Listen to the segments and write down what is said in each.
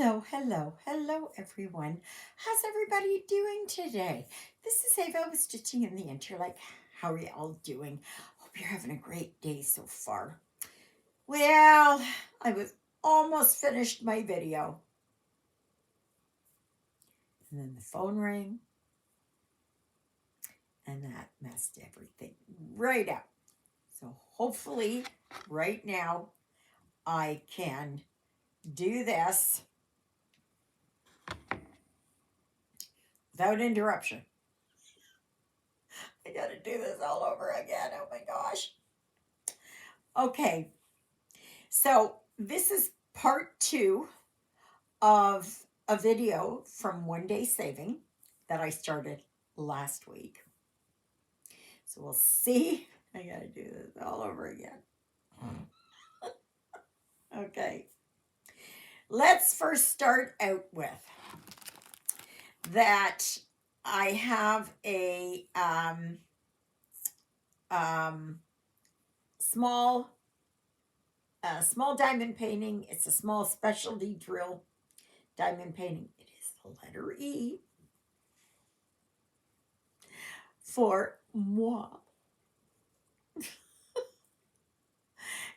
Hello, everyone. How's everybody doing today? This is Eva with Stitching in the Interlake. How are you all doing? Hope you're having a great day so far. Well, I was almost finished my video. And then the phone rang. And that messed everything right up. So hopefully right now I can do this without interruption. I gotta do this all over again. Oh my gosh. Okay, so this is part 2 of a video from One Day Saving that I started last week. So we'll see. I gotta do this all over again. Okay. Let's first start out with that I have a small diamond painting. It's a small specialty drill diamond painting. It is the letter E for moi.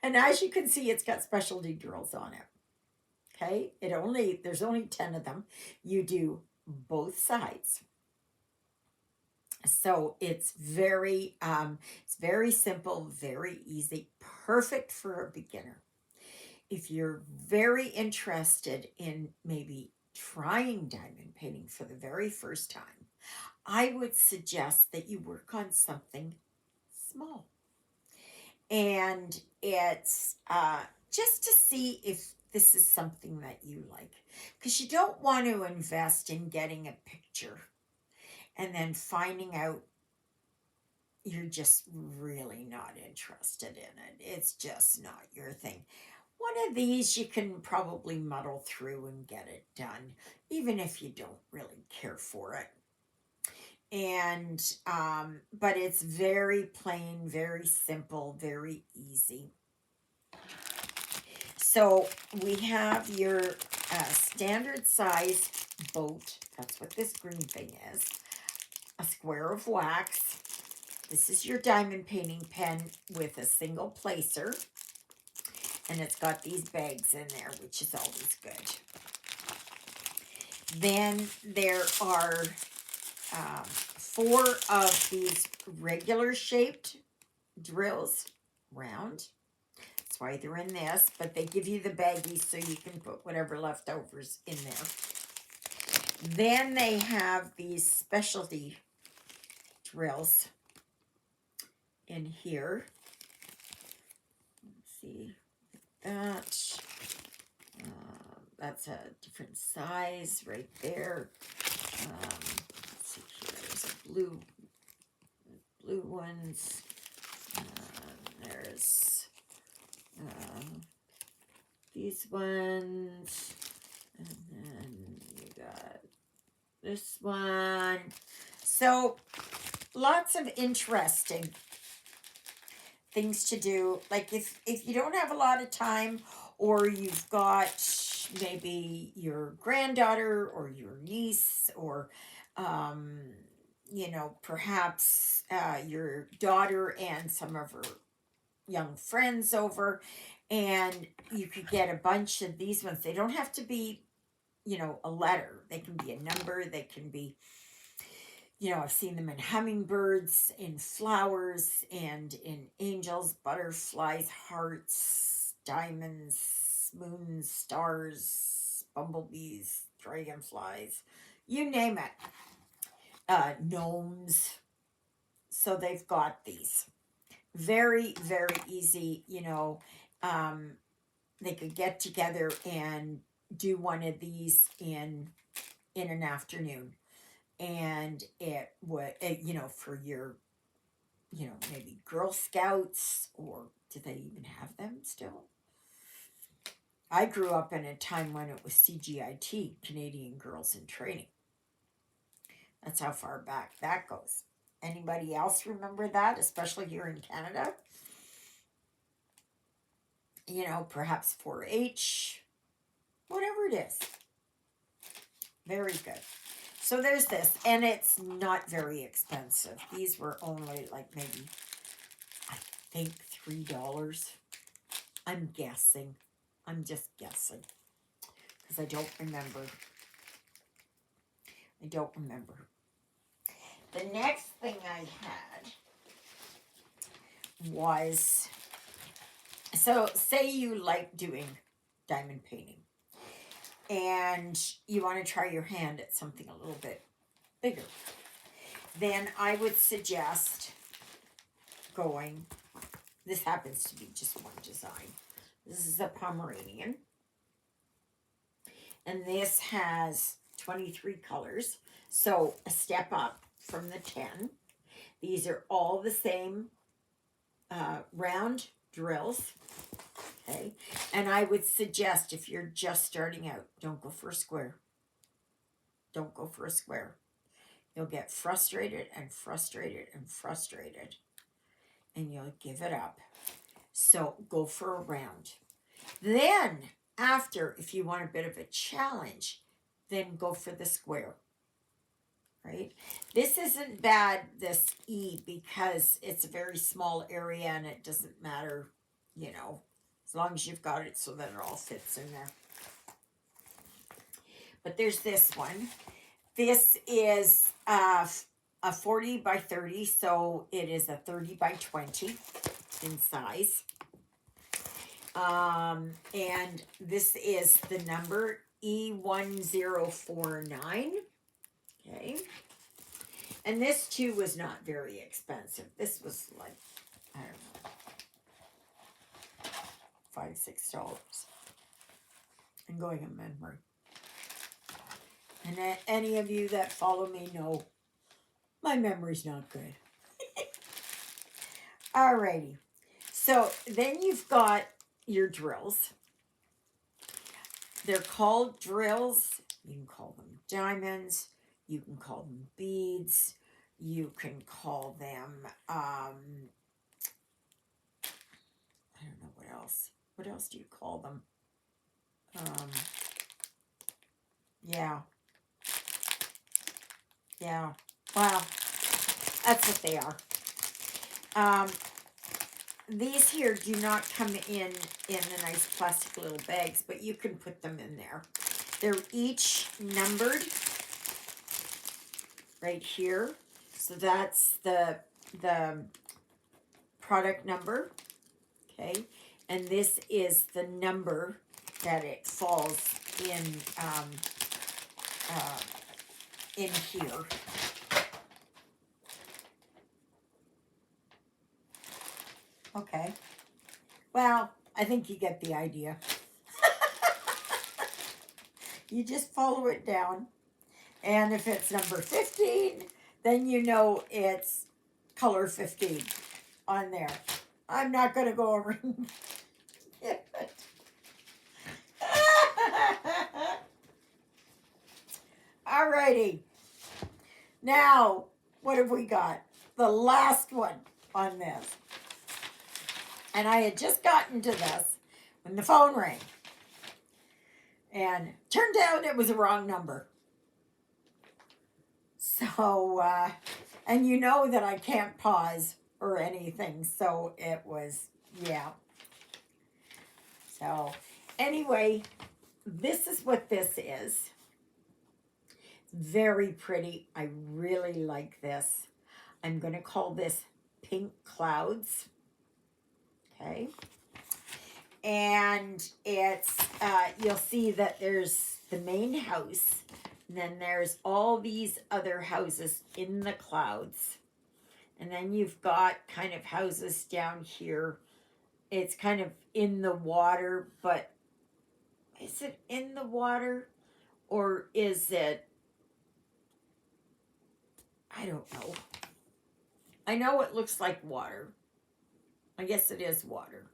And as you can see, it's got specialty drills on it. Okay, there's only 10 of them. You do both sides. So it's very simple, very easy, perfect for a beginner. If you're very interested in maybe trying diamond painting for the very first time, I would suggest that you work on something small. And it's just to see if this is something that you like. Because you don't want to invest in getting a picture and then finding out you're just really not interested in it. It's just not your thing. One of these you can probably muddle through and get it done, even if you don't really care for it. And but it's very plain, very simple, very easy. So we have your standard size boat. That's what this green thing is. A square of wax. This is your diamond painting pen with a single placer. And it's got these bags in there, which is always good. Then there are 4 of these regular shaped drills, round. That's why they're in this, but they give you the baggies so you can put whatever leftovers in there. Then they have these specialty drills in here. Let's see that. That's a different size right there. Let's see here. There's a blue ones. There's these ones, and then you got this one. So lots of interesting things to do. Like if you don't have a lot of time, or you've got maybe your granddaughter or your niece, or perhaps your daughter and some of her young friends over, and you could get a bunch of these ones. They don't have to be, a letter. They can be a number. They can be, I've seen them in hummingbirds, in flowers, and in angels, butterflies, hearts, diamonds, moons, stars, bumblebees, dragonflies, you name it. Gnomes. So they've got these. Very, very easy, they could get together and do one of these in an afternoon. And it would, for your, maybe Girl Scouts, or do they even have them still? I grew up in a time when it was CGIT, Canadian Girls in Training. That's how far back that goes. Anybody else remember that, especially here in Canada? Perhaps 4-H, whatever it is. Very good. So there's this, and it's not very expensive. These were only like maybe, I think, $3. I'm guessing. I'm just guessing because I don't remember. I don't remember. The next thing I had was, so say you like doing diamond painting and you want to try your hand at something a little bit bigger, then I would suggest going, this happens to be just one design. This is a Pomeranian. And this has 23 colors. So a step up from the 10. These are all the same round drills. Okay. And I would suggest if you're just starting out, don't go for a square. Don't go for a square. You'll get frustrated and frustrated and frustrated. And you'll give it up. So go for a round. Then after, if you want a bit of a challenge, then go for the square. Right? This isn't bad, this E, because it's a very small area and it doesn't matter, you know, as long as you've got it so that it all fits in there. But there's this one. This is a 40 by 30, so it is a 30 by 20 in size. And this is the number E1049. Okay. And this too was not very expensive. This was like, I don't know, $5, $6. I'm going in memory. And any of you that follow me know my memory's not good. Alrighty. So then you've got your drills. They're called drills. You can call them diamonds. You can call them beads. You can call them, I don't know what else. What else do you call them? Yeah. Yeah. Well, that's what they are. These here do not come in the nice plastic little bags, but you can put them in there. They're each numbered right here. So that's the product number, okay? And this is the number that it falls in here. Okay. Well, I think you get the idea. You just follow it down. And if it's number 15, then you know it's color 15 on there. I'm not going to go over and get it. Alrighty. Now, what have we got? The last one on this. And I had just gotten to this when the phone rang. And turned out it was a wrong number. So, and you know that I can't pause or anything. So it was, yeah. So anyway, this is what this is. Very pretty. I really like this. I'm going to call this Pink Clouds. Okay. And it's, you'll see that there's the main house. And then there's all these other houses in the clouds. And then you've got kind of houses down here. It's kind of in the water, but is it in the water? Or is it, I don't know. I know it looks like water. I guess it is water.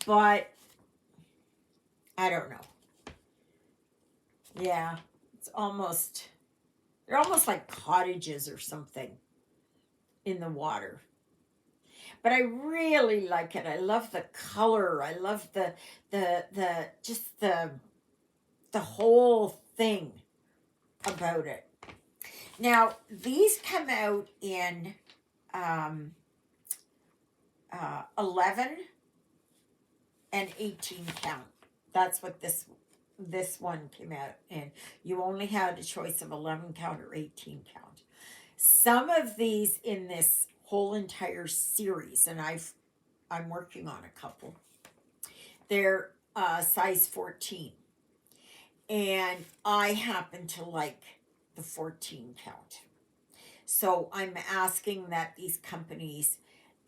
But I don't know. Yeah, it's almost, they're almost like cottages or something in the water. But I really like it. I love the color. I love the whole thing. about it. Now, these come out in 11 and 18 count. That's what this one came out in. You only had a choice of 11 count or 18 count. Some of these in this whole entire series, and I'm working on a couple, they're size 14. And I happen to like the 14 count. So I'm asking that these companies,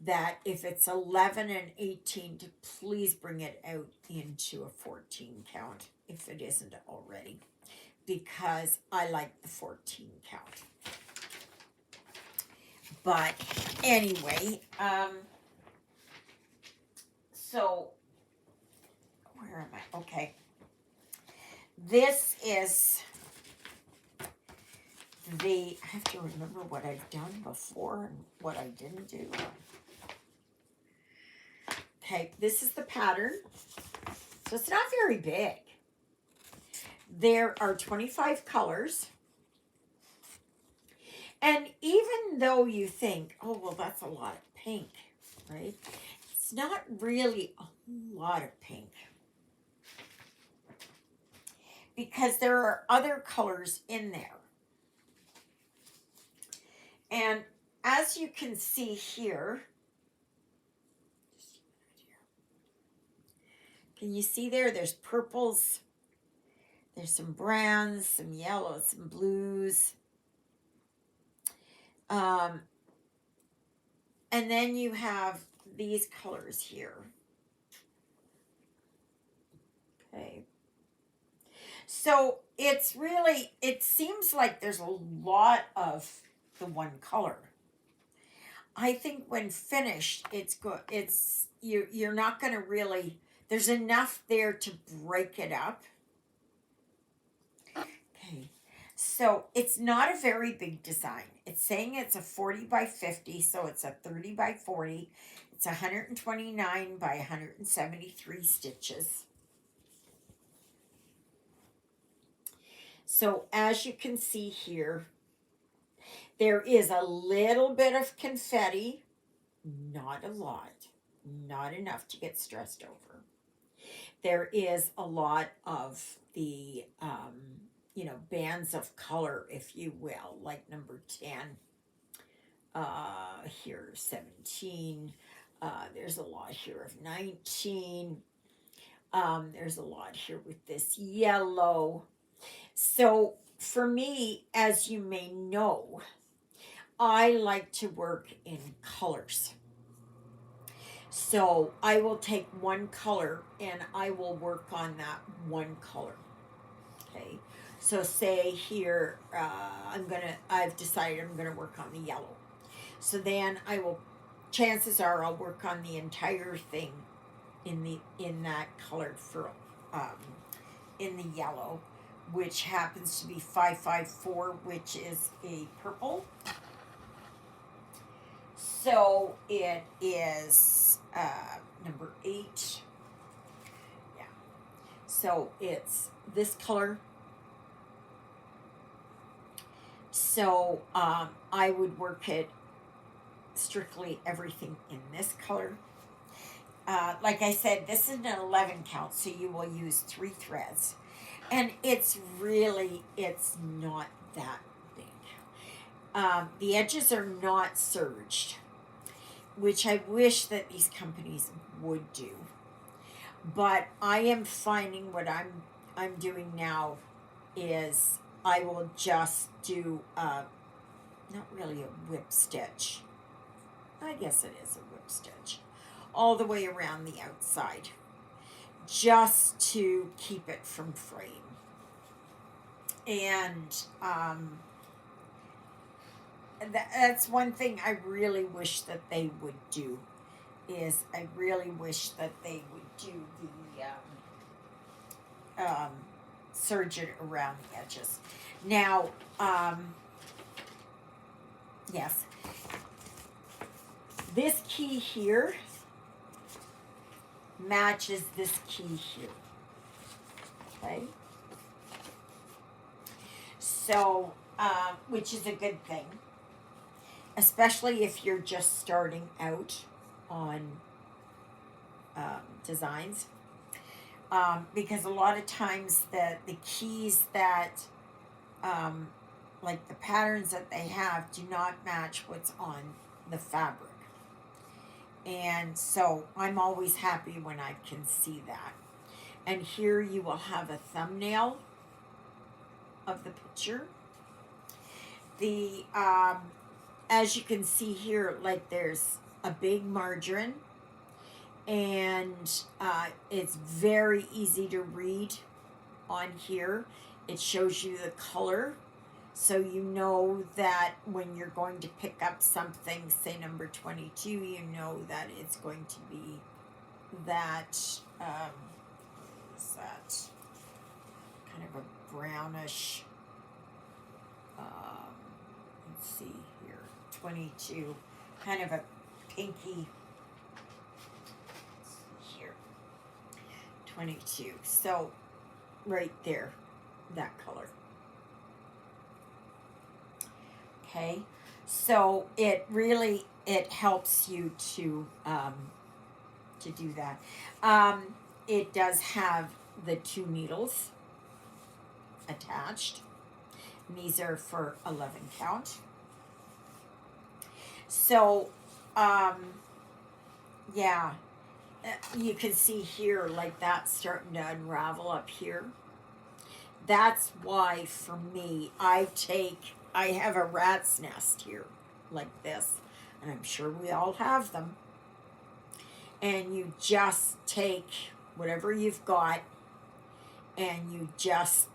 that if it's 11 and 18, to please bring it out into a 14 count if it isn't already, because I like the 14 count. But anyway, so where am I? Okay. This is I have to remember what I've done before and what I didn't do. Okay, this is the pattern. So it's not very big. There are 25 colors. And even though you think, oh, well, that's a lot of pink, right? It's not really a lot of pink, because there are other colors in there. And as you can see here, can you see there? There's purples, there's some browns, some yellows, some blues. And then you have these colors here. Okay. So it's really, it seems like there's a lot of the one color. I think when finished, it's good. You're not going to really, there's enough there to break it up. Okay. So it's not a very big design. It's saying it's a 40 by 50, so it's a 30 by 40. It's 129 by 173 stitches. So as you can see here, there is a little bit of confetti, not a lot, not enough to get stressed over. There is a lot of the, bands of color, if you will, like number 10, here 17, there's a lot here of 19, there's a lot here with this yellow. So for me, as you may know, I like to work in colors. So I will take one color and I will work on that one color. Okay. So say here, I've decided I'm gonna work on the yellow. So then chances are I'll work on the entire thing in that colored fur, in the yellow, which happens to be 554, which is a purple. So it is number 8. Yeah. So it's this color. So I would work it strictly everything in this color. Like I said, this is an 11 count, so you will use 3 threads. And it's not that big. The edges are not serged, which I wish that these companies would do. But I am finding what I'm doing now is I will just do not really a whip stitch. I guess it is a whip stitch all the way around the outside, just to keep it from fraying. And that's one thing I really wish that they would do, is I really wish that they would do the serge it around the edges. Now, yes, this key here matches this key here. Okay. So, which is a good thing, especially if you're just starting out on designs. Because a lot of times the keys that, um, like the patterns that they have, do not match what's on the fabric. And so I'm always happy when I can see that. And here you will have a thumbnail of the picture. The as you can see here, like there's a big margarine, and it's very easy to read on here. It shows you the color, so you know that when you're going to pick up something, say number 22, you know that it's going to be that, what is that, kind of a brownish, let's see here, 22, kind of a pinky, let's see here, 22, so right there, that color. Okay, so it really, it helps you to do that. It does have the 2 needles attached, and these are for 11 count. So, yeah, you can see here, like that's starting to unravel up here. That's why, for me, I have a rat's nest here, like this, and I'm sure we all have them. And you just take whatever you've got and you just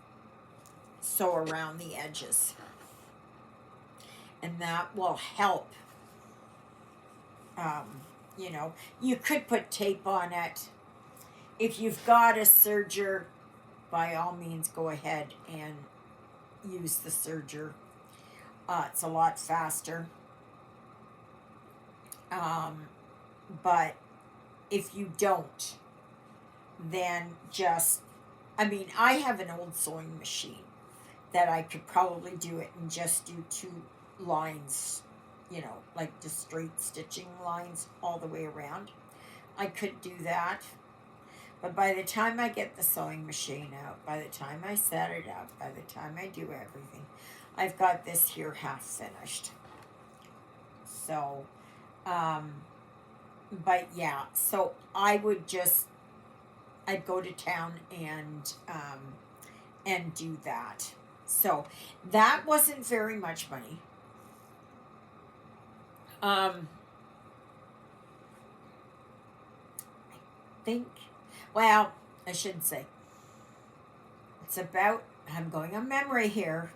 sew around the edges. And that will help. You know, you could put tape on it. If you've got a serger, by all means go ahead and use the serger. It's a lot faster. But if you don't, then just, I mean, I have an old sewing machine that I could probably do it and just do 2 lines, you know, like the straight stitching lines all the way around. I could do that. But by the time I get the sewing machine out, by the time I set it up, by the time I do everything, I've got this here half finished. So, but yeah, so I would just, I'd go to town and do that. So that wasn't very much money. I think, well, I shouldn't say. It's about, I'm going on memory here.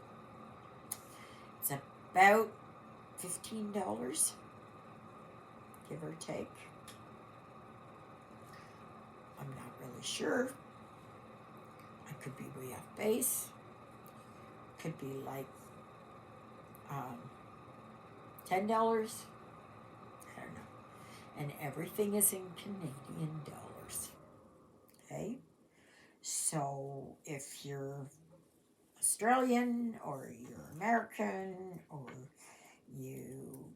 It's about $15, give or take. I'm not really sure. I could be way off base. Could be like $10. I don't know. And everything is in Canadian dollars. Okay? So if you're Australian or you're American or you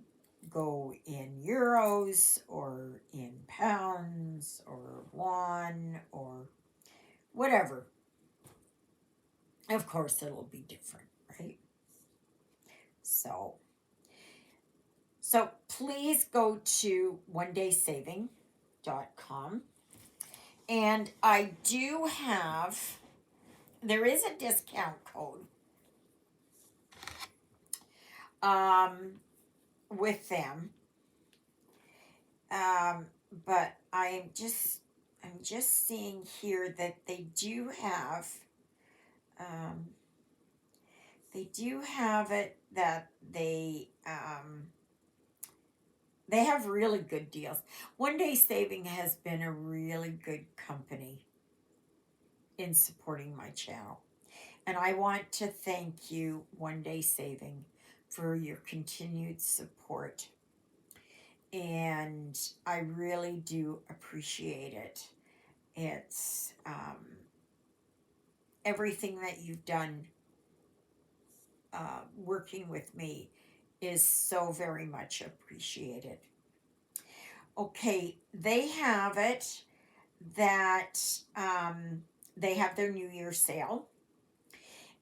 go in euros or in pounds or won or whatever, of course it'll be different, right? So please go to onedaysaving.com, and I do have, there is a discount code with them, but I'm just seeing here that they do have it that they have really good deals. One Day Saving has been a really good company in supporting my channel. And I want to thank you, One Day Saving, for your continued support. And I really do appreciate it. It's everything that you've done working with me is so very much appreciated. Okay, they have it that they have their New Year sale,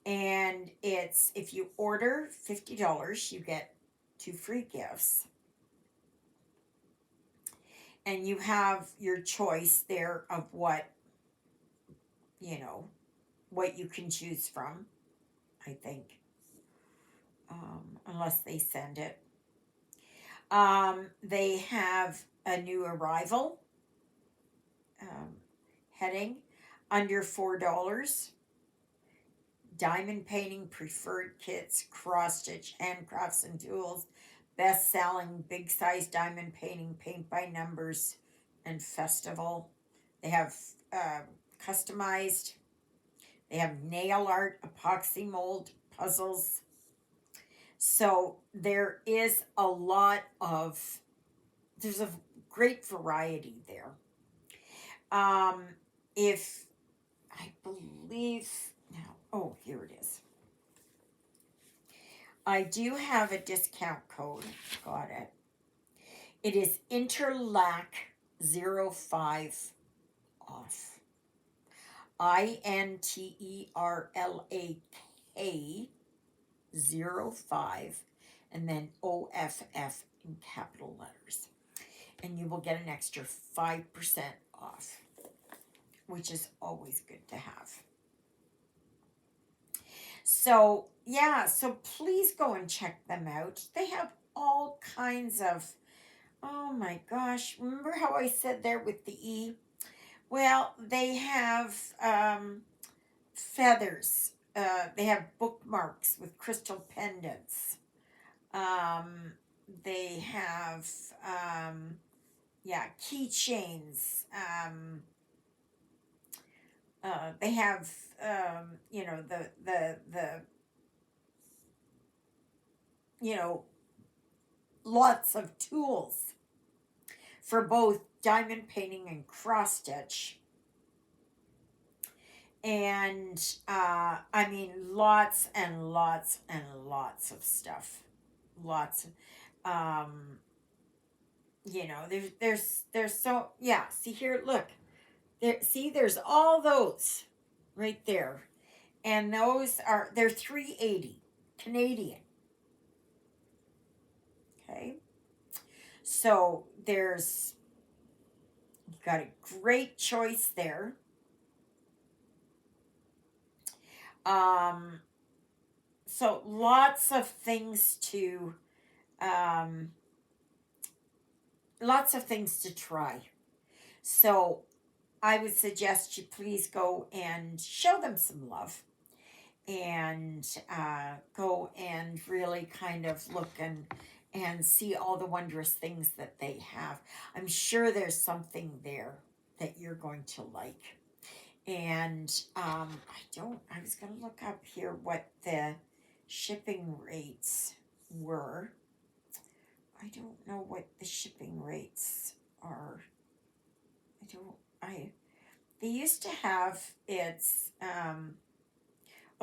and it's if you order $50, you get 2 free gifts, and you have your choice there of what you know what you can choose from. I think, unless they send it. They have a new arrival um, heading under $4. Diamond painting, preferred kits, cross stitch, handcrafts and tools, best selling big size diamond painting, paint by numbers, and festival. They have customized, they have nail art, epoxy mold, puzzles. So there's a great variety there. Um, if I believe now, oh, here it is. I do have a discount code. Got it. It is Interlak05OFF. Interlak05, and then OFF in capital letters. And you will get an extra 5% off, which is always good to have. So, yeah, so please go and check them out. They have all kinds of, oh my gosh, remember how I said there with the E? Well, they have feathers. They have bookmarks with crystal pendants. They have, keychains. They have, you know, lots of tools for both diamond painting and cross stitch. And I mean, lots and lots and lots of stuff. Lots. There's so, yeah. See here, look. There's all those right there, and they're $3.80 Canadian. Okay, so you got a great choice there. So lots of things to try. So I would suggest you please go and show them some love, and go and really kind of look and see all the wondrous things that they have. I'm sure there's something there that you're going to like. And I was going to look up here what the shipping rates were. I don't know what the shipping rates are. They used to have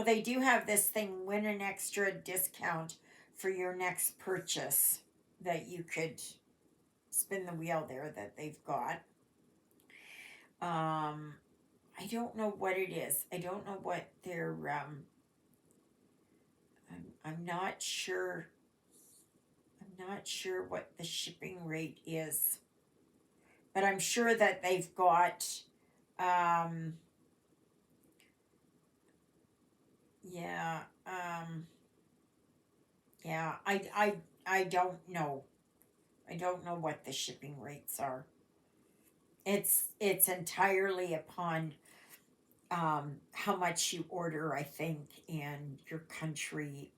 they do have this thing, win an extra discount for your next purchase, that you could spin the wheel there that they've got. I don't know what it is. I don't know what their, I'm not sure. I'm not sure what the shipping rate is. But I'm sure that they've got, I don't know. I don't know what the shipping rates are. It's entirely upon how much you order, I think, and your country,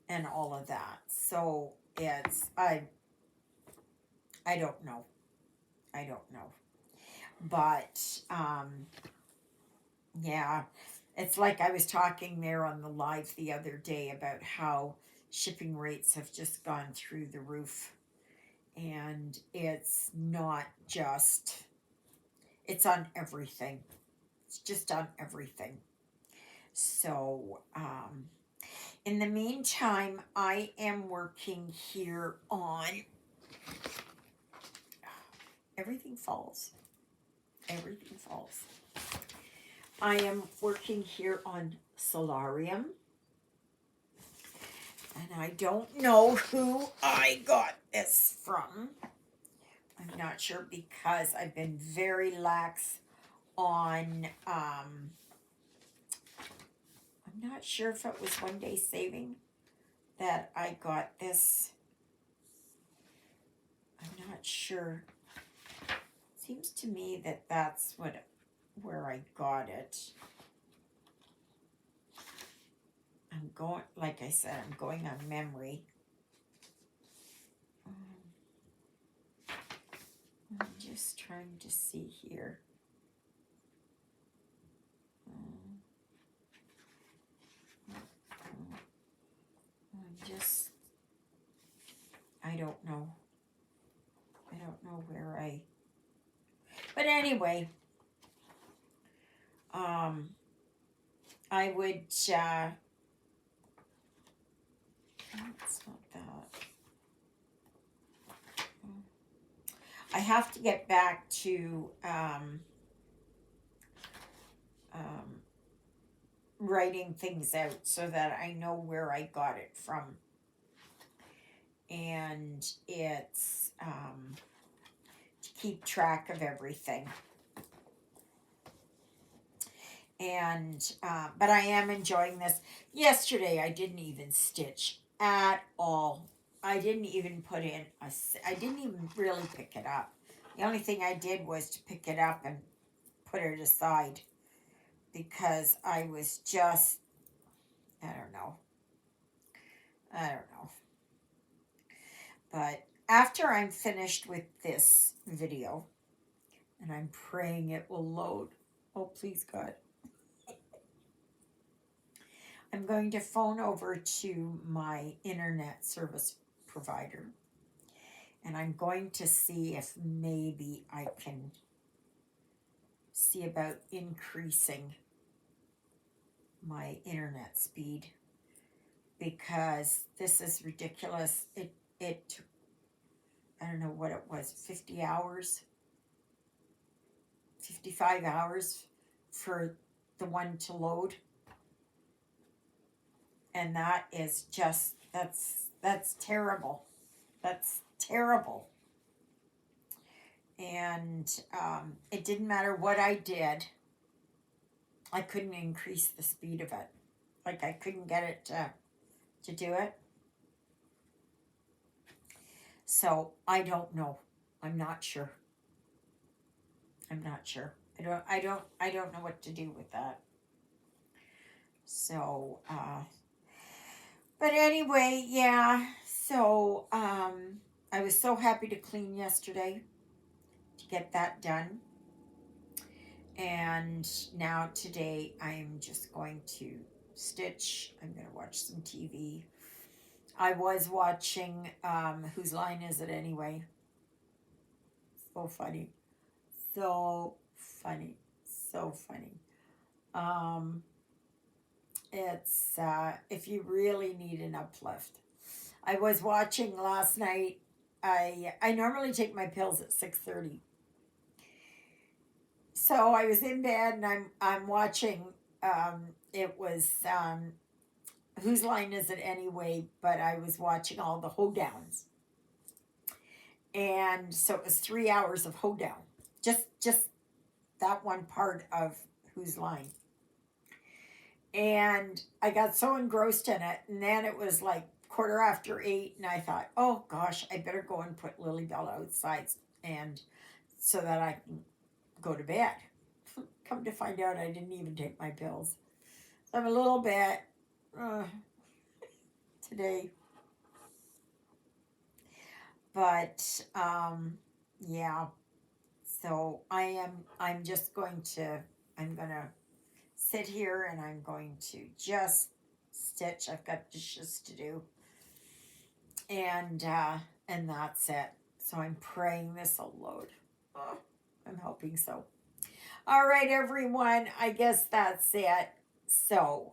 and all of that. So I don't know. I don't know. But yeah, it's like I was talking there on the live the other day about how shipping rates have just gone through the roof. And it's not just, it's on everything. It's just on everything. So, in the meantime, I am working here on everything falls. Everything falls. I am working here on solarium. And I don't know who I got this from. I'm not sure because I've been very lax on, I'm not sure if it was one day saving that I got this. I'm not sure. Seems to me that that's where I got it. I'm going, like I said, I'm going on memory. I'm just trying to see here. I don't know. I don't know where but anyway, I would, it's not that. I have to get back to, writing things out so that I know where I got it from. And it's, to keep track of everything. And, but I am enjoying this. Yesterday, I didn't even stitch at all. I didn't even put in I didn't even really pick it up. The only thing I did was to pick it up and put it aside because I was just, I don't know. But after I'm finished with this video, and I'm praying it will load. Oh, please, God. I'm going to phone over to my internet service provider, and I'm going to see if maybe I can see about increasing my internet speed, because this is ridiculous. It took, I don't know what it was, 50 hours, 55 hours for the one to load. And that is just, that's terrible. That's terrible. And it didn't matter what I did. I couldn't increase the speed of it. Like, I couldn't get it to do it. So I don't know. I'm not sure. I'm not sure. I don't know what to do with that. So but anyway, yeah. So I was so happy to clean yesterday to get that done. And now today I'm just going to stitch. I'm going to watch some TV. I was watching Whose Line Is It Anyway? So funny. So funny. So funny. It's if you really need an uplift. I was watching last night. I normally take my pills at 6:30. So I was in bed and I'm watching. It was Whose Line Is It Anyway? But I was watching all the hoedowns, and so it was 3 hours of hoedown. Just that one part of Whose Line. And I got so engrossed in it, and then it was like 8:15, and I thought, oh gosh, I better go and put Lilybell outside, and so that I can go to bed. Come to find out, I didn't even take my pills. So I'm a little bit today, but yeah. So I'm just going to, I'm gonna sit here and I'm going to just stitch. I've got dishes to do, and that's it. So I'm praying this will load. I'm hoping so. All right, everyone. I guess that's it. So,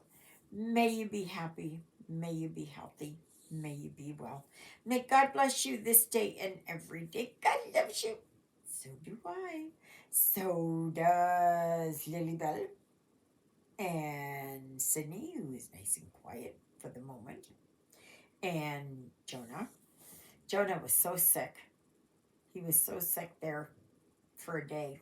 may you be happy. May you be healthy. May you be well. May God bless you this day and every day. God loves you. So do I. So does Lilybell and Sydney, who is nice and quiet for the moment, and Jonah. Jonah was so sick. He was so sick there for a day.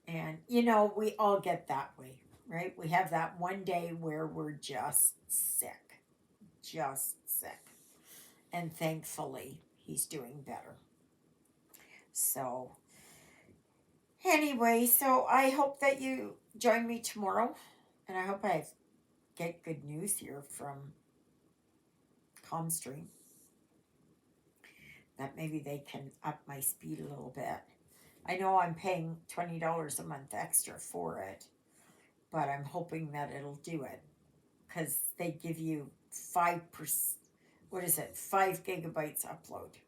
And, we all get that way, right? We have that one day where we're just sick. Just sick. And thankfully, he's doing better. So, anyway, so I hope that you join me tomorrow. And I hope I get good news here from Comstream. That maybe they can up my speed a little bit. I know I'm paying $20 a month extra for it, but I'm hoping that it'll do it. Because they give you 5%, 5 gigabytes upload.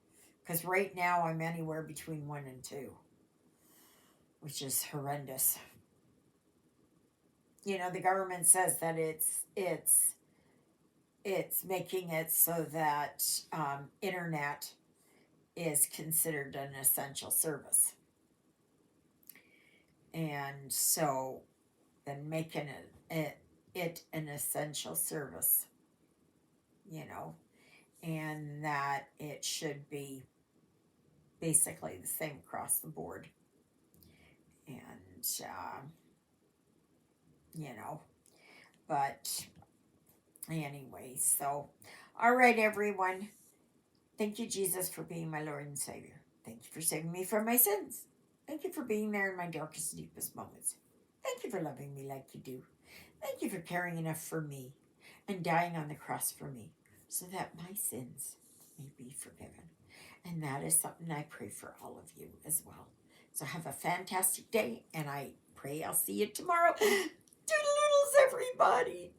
Because right now I'm anywhere between 1 and 2, which is horrendous. The government says that it's making it so that internet is considered an essential service, and so then making it an essential service, and that it should be basically the same across the board. And, but anyway, so, all right, everyone. Thank you, Jesus, for being my Lord and Savior. Thank you for saving me from my sins. Thank you for being there in my darkest, deepest moments. Thank you for loving me like you do. Thank you for caring enough for me and dying on the cross for me so that my sins may be forgiven. And that is something I pray for all of you as well. So have a fantastic day, and I pray I'll see you tomorrow. Toodaloodles, everybody.